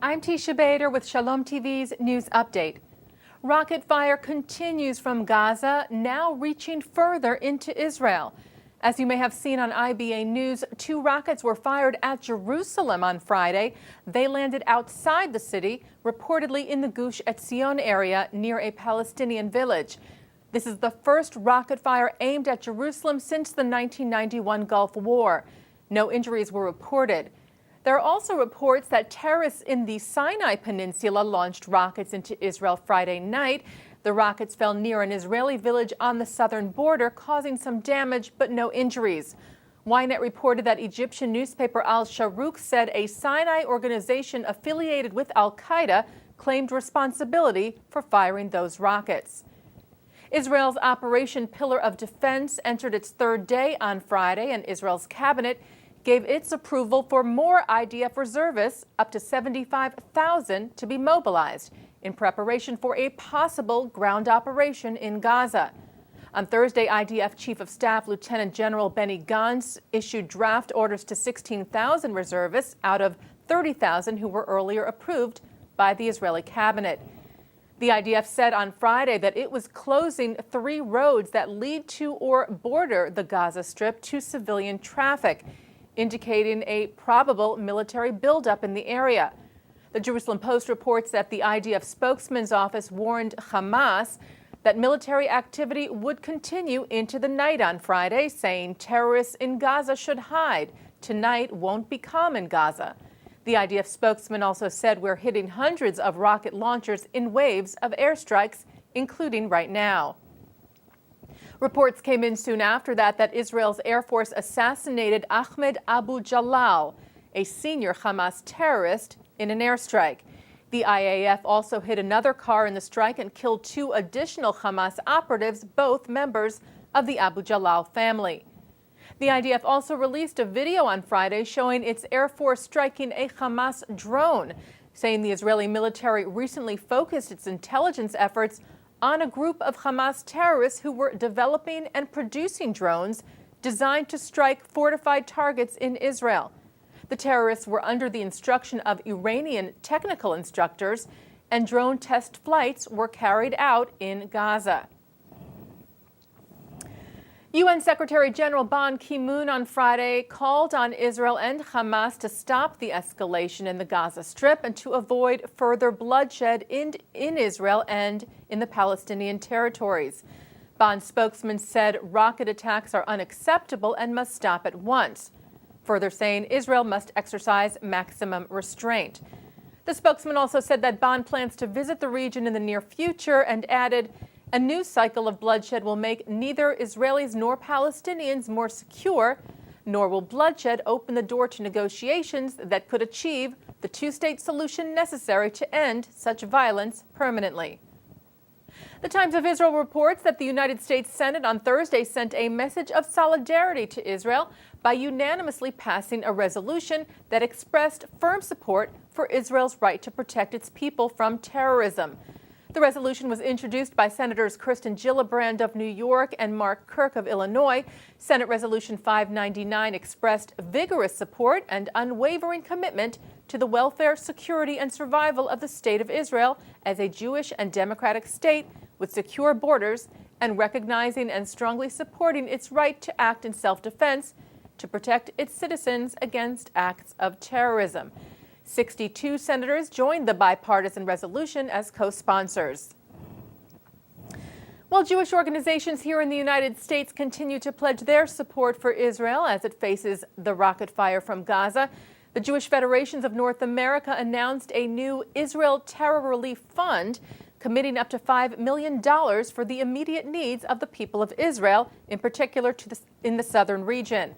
I'm Teisha Bader with Shalom TV's News Update. Rocket fire continues from Gaza, now reaching further into Israel. As you may have seen on IBA News, 2 rockets were fired at Jerusalem on Friday. They landed outside the city, reportedly in the Gush Etzion area near a Palestinian village. This is the first rocket fire aimed at Jerusalem since the 1991 Gulf War. No injuries were reported. There are also reports that terrorists in the Sinai Peninsula launched rockets into Israel Friday night. The rockets fell near an Israeli village on the southern border, causing some damage but no injuries. Ynet reported that Egyptian newspaper Al Sharouk said a Sinai organization affiliated with al-Qaeda claimed responsibility for firing those rockets. Israel's Operation Pillar of Defense entered its 3rd day on Friday, and Israel's cabinet gave its approval for more IDF reservists, up to 75,000, to be mobilized in preparation for a possible ground operation in Gaza. On Thursday, IDF Chief of Staff Lieutenant General Benny Gantz issued draft orders to 16,000 reservists out of 30,000 who were earlier approved by the Israeli cabinet. The IDF said on Friday that it was closing 3 roads that lead to or border the Gaza Strip to civilian traffic, indicating a probable military buildup in the area. The Jerusalem Post reports that the IDF spokesman's office warned Hamas that military activity would continue into the night on Friday, saying terrorists in Gaza should hide. Tonight won't be calm in Gaza. The IDF spokesman also said we're hitting hundreds of rocket launchers in waves of airstrikes, including right now. Reports came in soon after that Israel's Air Force assassinated Ahmed Abu Jalal, a senior Hamas terrorist, in an airstrike. The IAF also hit another car in the strike and killed 2 additional Hamas operatives, both members of the Abu Jalal family. The IDF also released a video on Friday showing its Air Force striking a Hamas drone, saying the Israeli military recently focused its intelligence efforts on a group of Hamas terrorists who were developing and producing drones designed to strike fortified targets in Israel. The terrorists were under the instruction of Iranian technical instructors, and drone test flights were carried out in Gaza. UN Secretary-General Ban KiMoon on Friday called on Israel and Hamas to stop the escalation in the Gaza Strip and to avoid further bloodshed in Israel and in the Palestinian territories. Ban's spokesman said rocket attacks are unacceptable and must stop at once, further saying Israel must exercise maximum restraint. The spokesman also said that Ban plans to visit the region in the near future and added, "A new cycle of bloodshed will make neither Israelis nor Palestinians more secure, nor will bloodshed open the door to negotiations that could achieve the 2-state solution necessary to end such violence permanently." The Times of Israel reports that the United States Senate on Thursday sent a message of solidarity to Israel by unanimously passing a resolution that expressed firm support for Israel's right to protect its people from terrorism. The resolution was introduced by Senators Kirsten Gillibrand of New York and Mark Kirk of Illinois. Senate Resolution 599 expressed vigorous support and unwavering commitment to the welfare, security, and survival of the State of Israel as a Jewish and democratic state with secure borders, and recognizing and strongly supporting its right to act in self-defense to protect its citizens against acts of terrorism. 62 senators joined the bipartisan resolution as co-sponsors. While Jewish organizations here in the United States continue to pledge their support for Israel as it faces the rocket fire from Gaza, the Jewish Federations of North America announced a new Israel Terror Relief Fund, committing up to $5 million for the immediate needs of the people of Israel, in particular in the southern region.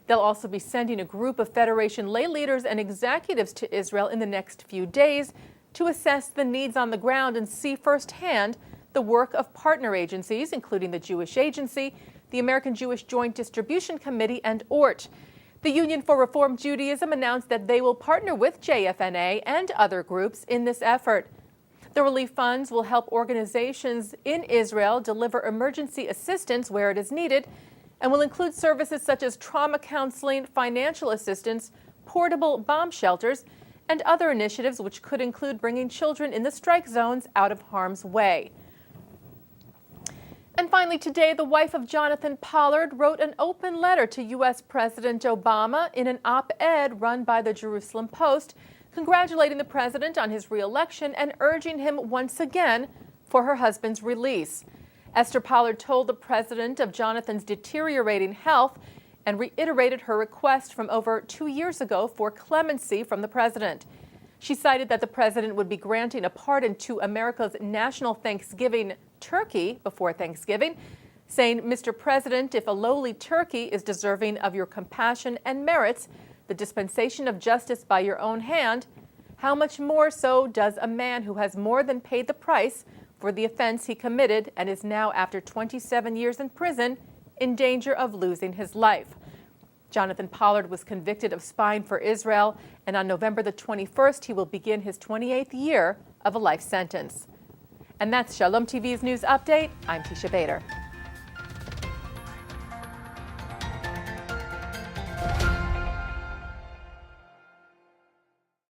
They'll also be sending a group of Federation lay leaders and executives to Israel in the next few days to assess the needs on the ground and see firsthand the work of partner agencies, including the Jewish Agency, the American Jewish Joint Distribution Committee, and ORT. The Union for Reform Judaism announced that they will partner with JFNA and other groups in this effort. The relief funds will help organizations in Israel deliver emergency assistance where it is needed, and will include services such as trauma counseling, financial assistance, portable bomb shelters, and other initiatives which could include bringing children in the strike zones out of harm's way. And finally today, the wife of Jonathan Pollard wrote an open letter to U.S. President Obama in an op-ed run by the Jerusalem Post, congratulating the president on his re-election and urging him once again for her husband's release. Esther Pollard told the president of Jonathan's deteriorating health and reiterated her request from over 2 years ago for clemency from the president. She cited that the president would be granting a pardon to America's national Thanksgiving turkey before Thanksgiving, saying, "Mr. President, if a lowly turkey is deserving of your compassion and merits the dispensation of justice by your own hand, how much more so does a man who has more than paid the price for the offense he committed and is now, after 27 years in prison, in danger of losing his life." Jonathan Pollard was convicted of spying for Israel, and on November the 21st, he will begin his 28th year of a life sentence. And that's Shalom TV's News Update. I'm Teisha Bader.